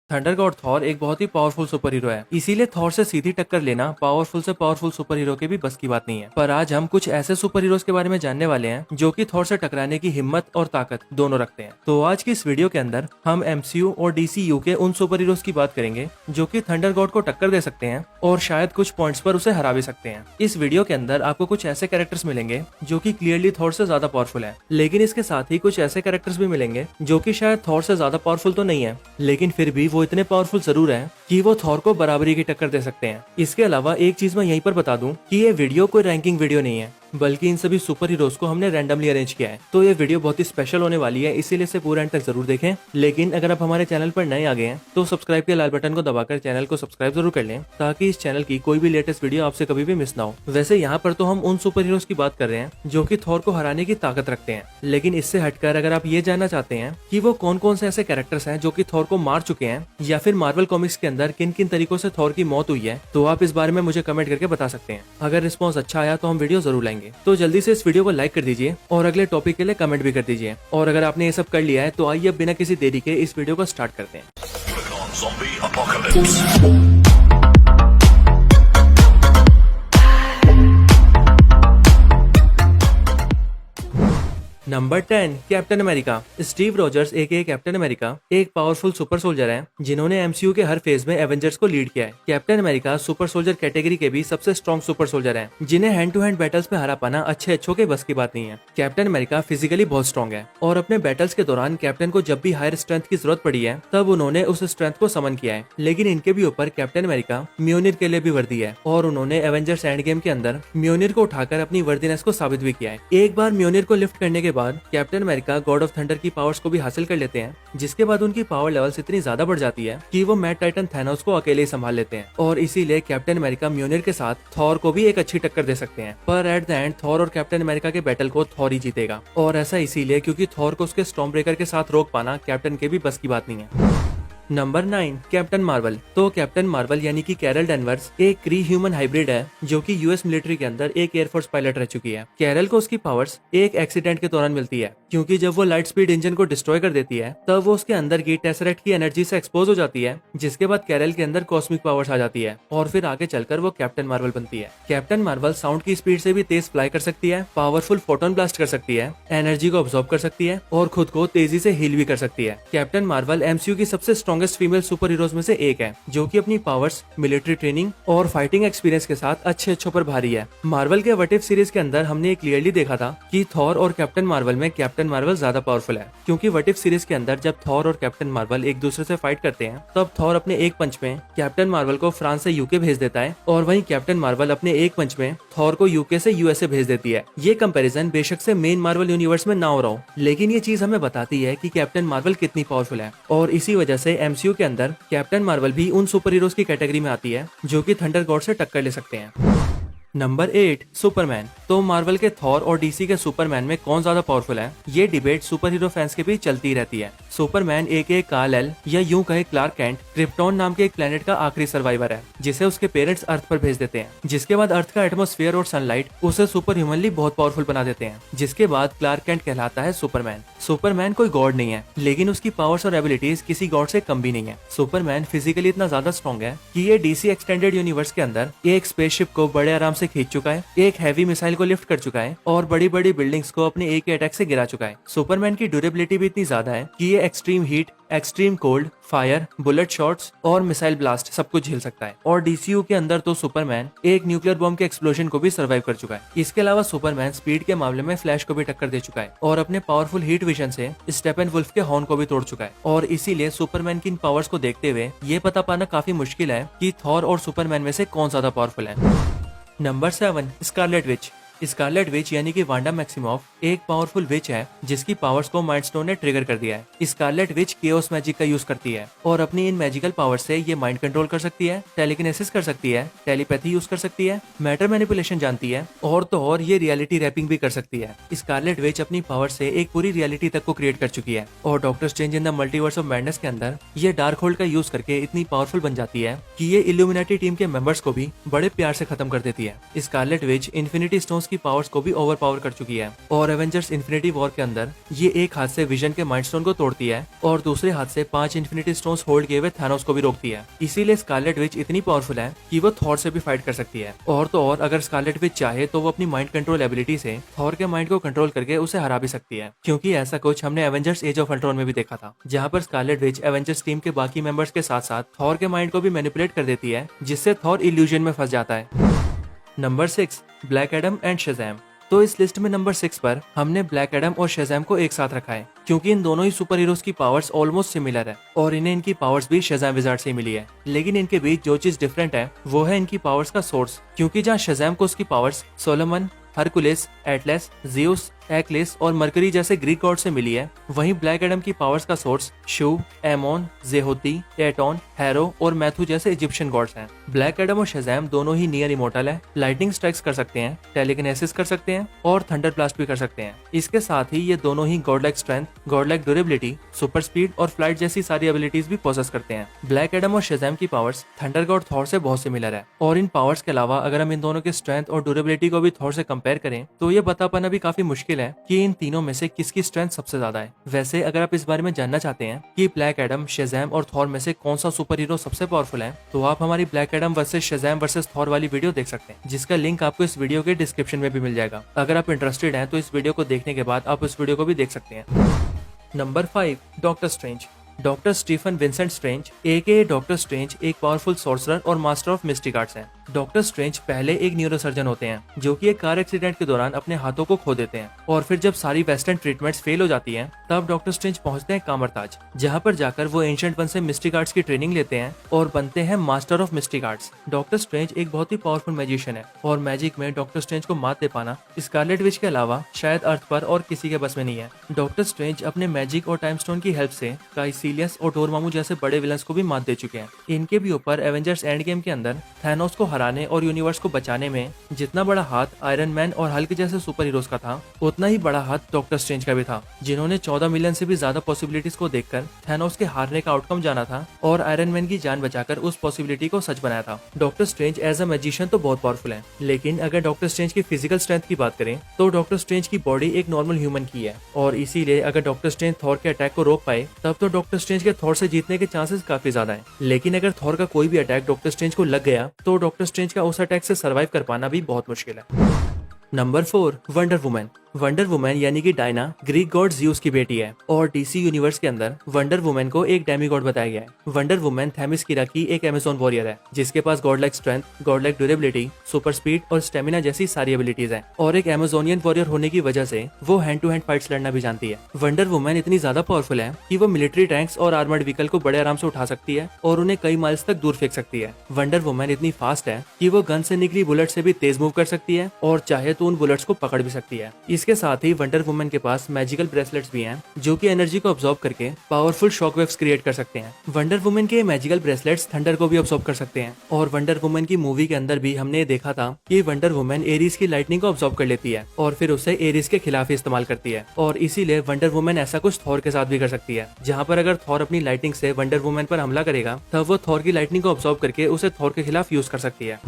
Thunder god Thor एक बहुत ही powerful super hero है, इसीलिए थॉर से सीधी टक्कर लेना पावरफुल से पावरफुल सुपर हीरो के भी बस की बात नहीं है। पर आज हम कुछ ऐसे सुपर हीरोज के बारे में जानने वाले हैं जो कि थॉर से टकराने की हिम्मत और ताकत दोनों रखते हैं। तो आज की इस वीडियो के अंदर हम एमसीयू और डीसीयू के उन सुपर हीरोज की बात करेंगे जो कि थंडर गॉड को टक्कर दे सकते हैं और शायद कुछ पॉइंट्स पर उसे हरा भी सकते हैं। इस वीडियो के अंदर आपको कुछ ऐसे कैरेक्टर्स मिलेंगे जो कि क्लियरली थॉर से ज्यादा पावरफुल है, लेकिन इसके साथ ही कुछ ऐसे कैरेक्टर्स भी मिलेंगे जो कि शायद थॉर से ज्यादा पावरफुल तो नहीं है, लेकिन फिर भी वो इतने पावरफुल जरूर है कि वो थॉर को बराबरी की टक्कर दे सकते हैं। इसके अलावा एक चीज मैं यहीं पर बता दूं कि ये वीडियो कोई रैंकिंग वीडियो नहीं है, बल्कि इन सभी सुपर हीरोज को हमने रैंडमली अरेंज किया है। तो ये वीडियो बहुत ही स्पेशल होने वाली है, इसीलिए इसे पूरे एंड तक जरूर देखें। लेकिन अगर आप हमारे चैनल पर नए आ गए हैं तो सब्सक्राइब के लाल बटन को दबाकर चैनल को सब्सक्राइब जरूर कर लें, ताकि इस चैनल की कोई भी लेटेस्ट वीडियो आपसे कभी भी मिस ना हो। वैसे यहाँ पर तो हम उन सुपर हीरोज की बात कर रहे हैं जो कि थॉर को हराने की ताकत रखते हैं, लेकिन इससे हटकर अगर आप ये जानना चाहते हैं कि वो कौन कौन से ऐसे कैरेक्टर्स हैं जो कि थॉर को मार चुके हैं, या फिर मार्वल कॉमिक्स के अंदर किन किन तरीकों से थॉर की मौत हुई है, तो आप इस बारे में मुझे कमेंट करके बता सकते हैं। अगर रिस्पॉन्स अच्छा आया तो हम वीडियो जरूर लाएंगे। तो जल्दी से इस वीडियो को लाइक कर दीजिए और अगले टॉपिक के लिए कमेंट भी कर दीजिए। और अगर आपने ये सब कर लिया है तो आइए अब बिना किसी देरी के इस वीडियो को स्टार्ट करते हैं। Zombie apocalypse. Number 10 Captain America. Steve Rogers aka Captain America एक पावरफुल सुपर सोल्जर है जिन्होंने एमसीयू के हर फेज में एवेंजर्स को लीड किया है। Captain America super soldier category के भी सबसे स्ट्रॉन्ग सुपर सोल्जर हैं, जिन्हें हैंड टू हैंड बैटल्स में हरा पाना अच्छे अच्छों के बस की बात नहीं है। कैप्टन अमेरिका फिजिकली बहुत स्ट्रॉन्ग है और अपने बैटल्स के दौरान कैप्टन को जब भी हायर स्ट्रेंथ की जरूरत पड़ी है तब उन्होंने उस स्ट्रेंथ को समन किया है। लेकिन इनके भी ऊपर कैप्टन अमेरिका म्योनिर के लिए भी वर्दी है और उन्होंने एवेंजर्स एंड गेम के अंदर म्योनिर को उठाकर अपनी वर्दीनेस को साबित भी किया है। एक बार म्योनिर को लिफ्ट करने के बाद captain America God of thunder की पावर्स को भी हासिल कर लेते हैं, जिसके बाद उनकी पावर लेवल्स इतनी ज्यादा बढ़ जाती है कि वो मैड टाइटन थैनोस को अकेले ही संभाल लेते हैं। और इसीलिए कैप्टन अमेरिका म्योनिर के साथ थॉर को भी एक अच्छी टक्कर दे सकते हैं। पर एट द एंड थॉर और कैप्टन अमेरिका के बैटल को थॉर ही जीतेगा, और ऐसा इसीलिए क्योंकि थॉर को उसके स्टॉर्म ब्रेकर के साथ रोक पाना कैप्टन के भी बस की बात नहीं है। Number 9 captain Marvel. तो कैप्टन मार्वल यानी कि कैरल डेनवर्स एक क्री ह्यूमन हाइब्रिड है जो कि यूएस मिलिट्री के अंदर एक एयरफोर्स पायलट रह चुकी है। कैरल को उसकी पावर्स एक एक्सीडेंट के दौरान मिलती है, क्योंकि जब वो लाइट स्पीड इंजन को डिस्ट्रॉय कर देती है तब वो उसके अंदर की टेसरेक्ट की एनर्जी से एक्सपोज हो जाती है, जिसके बाद कैरल के अंदर कॉस्मिक पावर्स आ जाती है और फिर आगे चलकर वो कैप्टन मार्वल बनती है। कैप्टन मार्वल साउंड की स्पीड से भी तेज फ्लाई कर सकती है, पावरफुल फोटोन ब्लास्ट कर सकती है, एनर्जी को ऑब्जॉर्ब कर सकती है और खुद को तेजी से हील भी कर सकती है। कैप्टन मार्वल एमसीयू की सबसे स्ट्रॉन्गेस्ट फीमेल सुपर हीरोज में से एक है, जो कि अपनी पावर्स, मिलिट्री ट्रेनिंग और फाइटिंग एक्सपीरियंस के साथ अच्छे अच्छों पर भारी है। मार्वल के व्हाट इफ सीरीज के अंदर हमने क्लियरली देखा था कि थॉर और कैप्टन मार्वल में कैप्टन मार्वल ज्यादा पावरफुल है, क्योंकि व्हाट इफ सीरीज के अंदर जब थॉर और कैप्टन मार्वल एक दूसरे से फाइट करते हैं तब थॉर अपने एक पंच में कैप्टन मार्वल को फ्रांस से यूके भेज देता है, और वहीं कैप्टन मार्वल अपने एक पंच में थॉर को यूके से यूएसए भेज देती है। ये कंपैरिजन बेशक से मेन मार्वल यूनिवर्स में ना हो रहा हो, लेकिन ये चीज हमें बताती है कि कैप्टन मार्वल कितनी पावरफुल है, और इसी वजह से एमसीयू के अंदर कैप्टन मार्वल भी उन सुपर हीरोज की कैटेगरी में आती है जो कि थंडर गॉड से टक्कर ले सकते हैं। Number 8 Superman. तो मार्वल के थॉर और डीसी के सुपरमैन में कौन ज्यादा पावरफुल है, ये डिबेट सुपर हीरो फैंस के बीच चलती रहती है। सुपरमैन एक कार्ल-एल या यूं कहे क्लार्क कैंट क्रिप्टॉन नाम के एक प्लेनेट का आखिरी सर्वाइवर है, जिसे उसके पेरेंट्स अर्थ पर भेज देते हैं, जिसके बाद अर्थ का एटमॉस्फेयर और सनलाइट उसे सुपर ह्यूमनली बहुत पावरफुल बना देते हैं, जिसके बाद क्लार्क कैंट कहलाता है सुपरमैन। सुपरमैन कोई गॉड नहीं है, लेकिन उसकी पावर्स और एबिलिटीज किसी गॉड से कम भी नहीं है। सुपरमैन फिजिकली इतना ज्यादा स्ट्रॉन्ग है कि ये डीसी एक्सटेंडेड यूनिवर्स के अंदर एक स्पेसशिप को बड़े आराम से खींच चुका है, एक हैवी मिसाइल को लिफ्ट कर चुका है और बड़ी बड़ी बिल्डिंग्स को अपने एक अटैक से गिरा चुका है। सुपरमैन की ड्यूरेबिलिटी भी इतनी ज्यादा है कि ये extreme heat, extreme cold, fire, bullet shots और मिसाइल ब्लास्ट सब कुछ झेल सकता है। और डीसीयू के अंदर तो सुपरमैन एक न्यूक्लियर बॉम्ब के एक्सप्लोजन को भी सर्वाइव कर चुका है। इसके अलावा सुपरमैन स्पीड के मामले में फ्लैश को भी टक्कर दे चुका है और अपने पावरफुल हीट विजन से स्टेपनवुल्फ के हॉर्न को भी तोड़ चुका है। और इसीलिए सुपरमैन की इन पावर्स को देखते हुए ये पता पाना काफी मुश्किल है कि थॉर और सुपरमैन में से कौन ज्यादा पावरफुल है। Number 7 Scarlet Witch. Scarlet Witch यानी कि वांडा मैक्सिमॉफ एक पावरफुल विच है जिसकी पावर्स को माइंडस्टोन ने ट्रिगर कर दिया है। स्कारलेट विच केओस मैजिक का यूज करती है और अपनी इन मैजिकल पावर्स से ये माइंड कंट्रोल कर सकती है, टेलीकिनेसिस कर सकती है, टेलीपैथी यूज कर सकती है, मैटर मैनिपुलेशन जानती है और तो और ये रियलिटी रैपिंग भी कर सकती है। स्कारलेट विच अपनी पावर से एक पूरी रियलिटी तक को क्रिएट कर चुकी है और doctor strange in the multiverse of madness के अंदर ये डार्क होल्ड का यूज करके इतनी पावरफुल बन जाती है कि ये इल्यूमिनाटी टीम के मेंबर्स को भी बड़े प्यार से खत्म कर देती है। स्कारलेट विच इन्फिनिटी स्टोन्स की पावर्स को भी ओवर पावर कर चुकी है। और एवेंजर्स इन्फिनिटी वॉर के अंदर ये एक हाथ से विजन के माइंड स्टोन को तोड़ती है और दूसरे हाथ से 5 इन्फिनिटी स्टोन्स होल्ड किए हुए थानोस को भी रोकती है। इसीलिए स्कारलेट विच इतनी पावरफुल है कि वो थॉर से भी फाइट कर सकती है। और तो और अगर स्कारलेट विच चाहे तो वो अपनी माइंड कंट्रोल एबिलिटी से थॉर के माइंड को कंट्रोल करके उसे हरा भी सकती है, क्योंकि ऐसा कुछ हमने एवेंजर्स एज ऑफ अल्ट्रॉन में भी देखा था, जहाँ पर स्कारलेट विच एवेंजर्स टीम के बाकी मेंबर्स के साथ साथ थॉर के माइंड को भी मैनिपुलेट कर देती है, जिससे थॉर इल्यूजन में फंस जाता है। Number 6, black Adam and Shazam. तो इस लिस्ट में नंबर 6 पर हमने ब्लैक एडम और शज़ैम को एक साथ रखा है, क्योंकि इन दोनों ही सुपर हीरोज की पावर्स ऑलमोस्ट सिमिलर है और इन्हें इनकी पावर्स भी शज़ैम विज़ार्ड से मिली है। लेकिन इनके बीच जो चीज डिफरेंट है वो है इनकी पावर्स का सोर्स, क्योंकि जहाँ शज़ैम को उसकी powers Solomon, Hercules, Atlas, Zeus, Achilles और मरकरी जैसे ग्रीक गॉड से मिली है, वहीं ब्लैक एडम की पावर्स का source Shu, Amon, Zehuti, Aton, Heru और मैथु जैसे इजिप्शियन गॉड्स हैं। ब्लैक एडम और शज़ैम दोनों ही नियर इमोर्टल है, लाइटनिंग स्ट्राइक्स कर सकते हैं, टेलीकिनेसिस कर सकते हैं और थंडर ब्लास्ट भी कर सकते हैं। इसके साथ ही ये दोनों ही god like strength, god like durability, super speed और फ्लाइट जैसी सारी एबिलिटीज भी पोसेस करते हैं। ब्लैक एडम और शज़ैम की पावर्स थंडर गॉड थॉर से बहुत सिमिलर है और इन पावर्स के अलावा अगर हम इन दोनों के स्ट्रेंथ और ड्यूरेबिलिटी को भी थॉर से कंपेयर करें तो ये बता पाना भी काफी मुश्किल है कि इन तीनों में से किसकी स्ट्रेंथ सबसे ज्यादा है। वैसे अगर आप इस बारे में जानना चाहते हैं कि ब्लैक एडम, शज़ैम और थॉर में से कौन सा सुपर हीरो सबसे पावरफुल है, तो आप हमारी black Adam versus Shazam versus Thor वाली वीडियो देख सकते हैं, जिसका लिंक आपको इस वीडियो के डिस्क्रिप्शन में भी मिल जाएगा। अगर आप इंटरेस्टेड हैं तो इस वीडियो को देखने के बाद आप इस वीडियो को भी देख सकते हैं। Number 5, Doctor Strange. Doctor Stephen Vincent Strange aka Doctor Strange एक पावरफुल सॉर्सरर और मास्टर ऑफ मिस्टिक आर्ट्स हैं। डॉक्टर स्ट्रेंज पहले एक न्यूरोसर्जन होते हैं जो कि एक कार एक्सीडेंट के दौरान अपने हाथों को खो देते हैं और फिर जब सारी वेस्टर्न ट्रीटमेंट्स फेल हो जाती हैं तब डॉक्टर स्ट्रेंज पहुंचते हैं कामरताज, जहां पर जाकर वो एंशिएंट वन से मिस्टिक आर्ट्स की ट्रेनिंग लेते हैं और बनते हैं master of mystic arts. Doctor Strange एक बहुत ही पावरफुल मैजिशियन है और मैजिक में डॉक्टर स्ट्रेंज को मात दे पाना स्कारलेट विच के अलावा शायद अर्थ पर और किसी के बस में नहीं है। डॉक्टर स्ट्रेंज अपने मैजिक और टाइम स्टोन की हेल्प से काइसिलियस और डोरमामू जैसे बड़े विलन्स को भी मात दे चुके हैं। इनके भी ऊपर एवेंजर्स एंड गेम के अंदर थैनोस को हराने और यूनिवर्स को बचाने में जितना बड़ा हाथ आयरन मैन और हल्क जैसे सुपर हीरोज का था, उतना ही बड़ा हाथ डॉक्टर स्ट्रेंज का भी था, जिन्होंने 14 मिलियन से भी ज्यादा पॉसिबिलिटीज को देखकर थैनोस के हारने का आउटकम जाना था और आयरन मैन की जान बचाकर उस पॉसिबिलिटी को सच बनाया था। Doctor Strange as a magician तो बहुत पावरफुल है, लेकिन अगर डॉक्टर स्ट्रेंज की फिजिकल स्ट्रेंथ की बात करें तो डॉक्टर स्ट्रेंज की बॉडी एक नॉर्मल ह्यूमन की है और इसीलिए अगर डॉक्टर स्ट्रेंज थॉर के अटैक को रोक पाए तब तो डॉक्टर स्ट्रेंज के थॉर से जीतने के चांसेस काफी ज्यादा हैं। लेकिन अगर थॉर का कोई भी अटैक डॉक्टर स्ट्रेंज को लग गया तो डॉक्टर स्ट्रेंज का उस अटैक से सर्वाइव कर पाना भी बहुत मुश्किल है। Number 4, wonder woman. Wonder woman यानी कि डायना ग्रीक गॉड ज़्यूस की बेटी है और डीसी यूनिवर्स के अंदर वंडर वुमन को एक डेमीगॉड बताया गया है। वंडर वुमन थेमिस्किरा की एक अमेज़न वॉरियर है जिसके पास god like strength, god like durability, super speed और स्टेमिना जैसी सारी एबिलिटीज हैं और एक अमेजोनियन वॉरियर होने की वजह से वो हैंड टू हैंड फाइट्स लड़ना भी जानती है। वंडर वुमन इतनी ज्यादा पावरफुल है कि वो मिलिट्री टैंक्स और आर्मर्ड व्हीकल को बड़े आराम से उठा सकती है और उन्हें कई माइल्स तक दूर फेंक सकती है। वंडर वुमन इतनी फास्ट है कि वो गन से निकली बुलेट से भी तेज मूव कर सकती है और चाहे तो उन बुलेट्स को पकड़ भी सकती है। इसके साथ ही वंडर वुमन के पास मैजिकल ब्रेसलेट्स भी हैं जो कि एनर्जी को अब्सॉर्ब करके पावरफुल शॉकवेव्स क्रिएट कर सकते हैं। वंडर वुमन के मैजिकल ब्रेसलेट्स थंडर को भी अब्सॉर्ब कर सकते हैं और वंडर वुमन की मूवी के अंदर भी हमने देखा था कि वंडर वुमन एरीज की लाइटनिंग को अब्सॉर्ब कर लेती है और फिर उसे एरीज के खिलाफ इस्तेमाल करती है और इसीलिए वंडर वुमन ऐसा कुछ थॉर के साथ भी कर सकती है, जहाँ पर अगर थॉर अपनी लाइटनिंग से वंडर वुमन पर हमला करेगा तब वो थॉर की लाइटनिंग को अब्सॉर्ब करके उसे थॉर के खिलाफ यूज कर सकती है।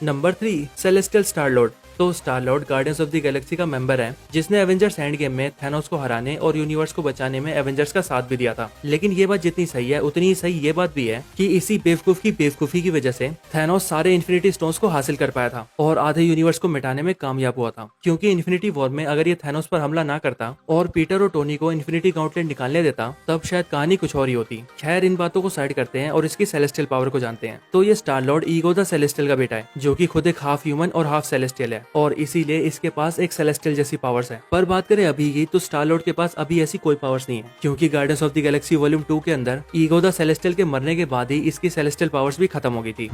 Number 3, celestial Star Lord. तो Star Lord Guardians of the Galaxy का मेंबर है जिसने एवेंजर्स एंड गेम में थैनोस को हराने और यूनिवर्स को बचाने में एवेंजर्स का साथ भी दिया था। लेकिन ये बात जितनी सही है उतनी ही सही ये बात भी है कि इसी बेवकूफी की वजह से थैनोस सारे इन्फिनिटी स्टोन्स को हासिल कर पाया था और आधे यूनिवर्स को मिटाने में कामयाब हुआ था, क्योंकि इन्फिनिटी वॉर में अगर ये थैनोस पर हमला ना करता और पीटर और टोनी को इन्फिनिटी गॉन्टलेट निकालने देता तब शायद कहानी कुछ और ही होती। खैर, इन बातों को साइड करते हैं और इसकी सेलेस्टियल पावर को जानते हैं। तो ये star Lord ego the celestial का बेटा है जो कि खुद एक हाफ ह्यूमन और हाफ सेलेस्टियल है और इसीलिए इसके पास एक सेलेस्टियल जैसी पावर्स है। पर बात करें अभी की तो स्टार लॉर्ड के पास अभी ऐसी कोई पावर्स नहीं है, क्योंकि guardians of the Galaxy volume 2 के अंदर ईगो द सेलेस्टियल के मरने के बाद ही इसकी सेलेस्टियल पावर्स भी खत्म हो गई थी।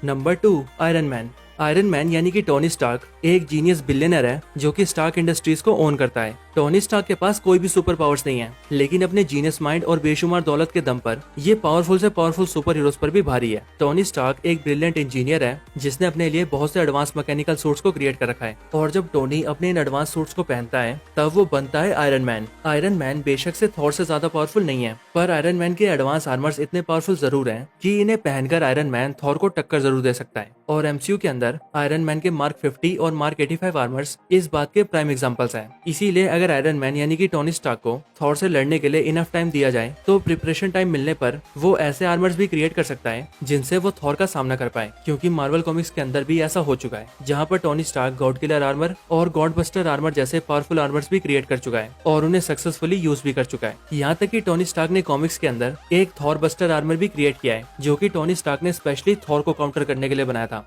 Number 2, iron man. Iron man यानी कि टोनी स्टार्क एक जीनियस बिलियनर है जो कि स्टार्क इंडस्ट्रीज को ओन करता है। टोनी स्टार्क के पास कोई भी सुपर पावर्स नहीं है, लेकिन अपने जीनियस माइंड और बेशुमार दौलत के दम पर ये पावरफुल से पावरफुल सुपर हीरोज पर भी भारी है। टोनी स्टार्क एक ब्रिलियंट इंजीनियर है जिसने अपने लिए बहुत से एडवांस मैकेनिकल सूट्स को क्रिएट कर रखा है, और जब टोनी अपने इन एडवांस सूट्स को पहनता है तब वो बनता है आयरन मैन। आयरन मैन बेशक से थॉर से ज्यादा पावरफुल नहीं है, पर आयरन मैन के एडवांस आर्मर्स इतने पावरफुल जरूर हैं कि इन्हें पहनकर आयरन मैन थॉर को टक्कर जरूर दे सकता है। और एमसीयू के अंदर आयरन मैन के मार्क 50 और मार्क 85 आर्मर्स इस बात के प्राइम एग्जांपल्स हैं। इसीलिए अगर आयरन मैन यानी कि टोनी स्टार्क को थॉर से लड़ने के लिए इनफ टाइम दिया जाए तो प्रिपरेशन टाइम मिलने पर वो ऐसे आर्मर्स भी क्रिएट कर सकता है जिनसे वो थॉर का सामना कर पाए, क्योंकि मार्वल कॉमिक्स के अंदर भी ऐसा हो चुका है जहाँ पर Tony Stark God Killer armour और गॉड बस्टर आर्मर जैसे पावरफुल आर्मर्स भी क्रिएट कर चुका है और उन्हें सक्सेसफुली यूज भी कर चुका है। यहाँ तक कि टोनी स्टार्क ने कॉमिक्स के अंदर एक थॉर बस्टर आर्मर भी क्रिएट किया है जो कि टोनी स्टार्क ने स्पेशली थॉर को काउंटर करने के लिए बनाया था।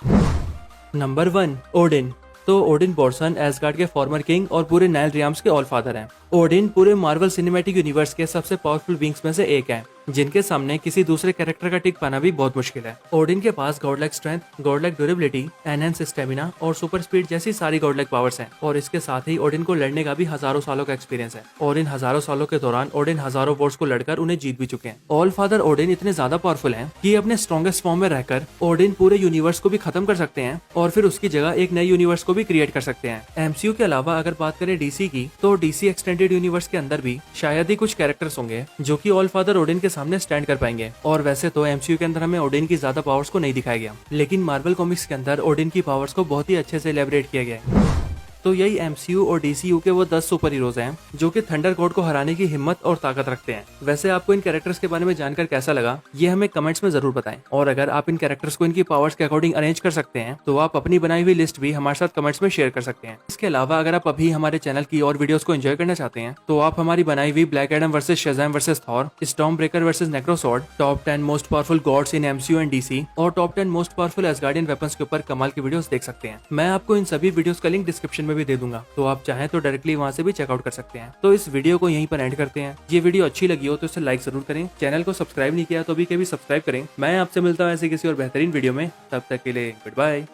Number 1, Odin. तो ओडिन बोर्सन एसगार्ड के फॉर्मर किंग और पूरे नाइल रियाम्स के ऑल फादर हैं। ओडिन पूरे मार्वल सिनेमैटिक यूनिवर्स के सबसे पावरफुल बींग्स में से एक है जिनके सामने किसी दूसरे कैरेक्टर का टिक पाना भी बहुत मुश्किल है। ओडिन के पास godlike strength, godlike durability, enhance stamina और सुपर स्पीड जैसी सारी गॉडलाइक पावर्स हैं, और इसके साथ ही ओडिन को लड़ने का भी हजारों सालों का एक्सपीरियंस है, और इन हजारों सालों के दौरान ओडिन हजारों वॉर्स को लड़कर उन्हें जीत भी चुके हैं। ऑल फादर ओडिन इतने ज्यादा पावरफुल हैं कि अपने स्ट्रॉन्गेस्ट फॉर्म में रहकर ओडिन पूरे यूनिवर्स को भी खत्म कर सकते हैं और फिर उसकी जगह एक नए यूनिवर्स को भी क्रिएट कर सकते हैं। एमसीयू के अलावा अगर बात करें डीसी की, तो डीसी एक्सटेंडेड यूनिवर्स के अंदर भी शायद ही कुछ कैरेक्टर्स होंगे जो कि ऑल फादर ओडिन के सामने स्टैंड कर पाएंगे। और वैसे तो एमसीयू के अंदर हमें ओडिन की ज्यादा पावर्स को नहीं दिखाया गया, लेकिन मार्वल कॉमिक्स के अंदर ओडिन की पावर्स को बहुत ही अच्छे से एलैबोरेट किया गया है। तो यही एमसीयू और डीसीयू के वो 10 सुपर हीरोज हैं जो कि थंडर गॉड को हराने की हिम्मत और ताकत रखते हैं। वैसे आपको इन कैरेक्टर्स के बारे में जानकर कैसा लगा ये हमें कमेंट्स में जरूर बताएं, और अगर आप इन कैरेक्टर्स को इनकी पावर्स के अकॉर्डिंग अरेंज कर सकते हैं तो आप अपनी बनाई हुई लिस्ट भी हमारे साथ कमेंट्स में शेयर कर सकते हैं। इसके अलावा अगर आप अभी हमारे चैनल की और वीडियोस को एंजॉय करना चाहते हैं तो आप हमारी बनाई हुई Black Adam versus Shazam versus Thor, Stormbreaker versus Necrosword, top 10 most powerful gods in MCU and DC और top 10 most powerful Asgardian weapons के ऊपर कमाल की वीडियोस देख सकते हैं। मैं आपको इन सभी वीडियोस का लिंक डिस्क्रिप्शन में भी दे दूंगा, तो आप चाहें तो डायरेक्टली वहां से भी चेकआउट कर सकते हैं। तो इस वीडियो को यहीं पर एंड करते हैं। ये वीडियो अच्छी लगी हो तो इसे लाइक जरूर करें, चैनल को सब्सक्राइब नहीं किया तो भी सब्सक्राइब करें। मैं आपसे मिलता हूं ऐसे किसी और बेहतरीन वीडियो में, तब तक के लिए गुड बाय।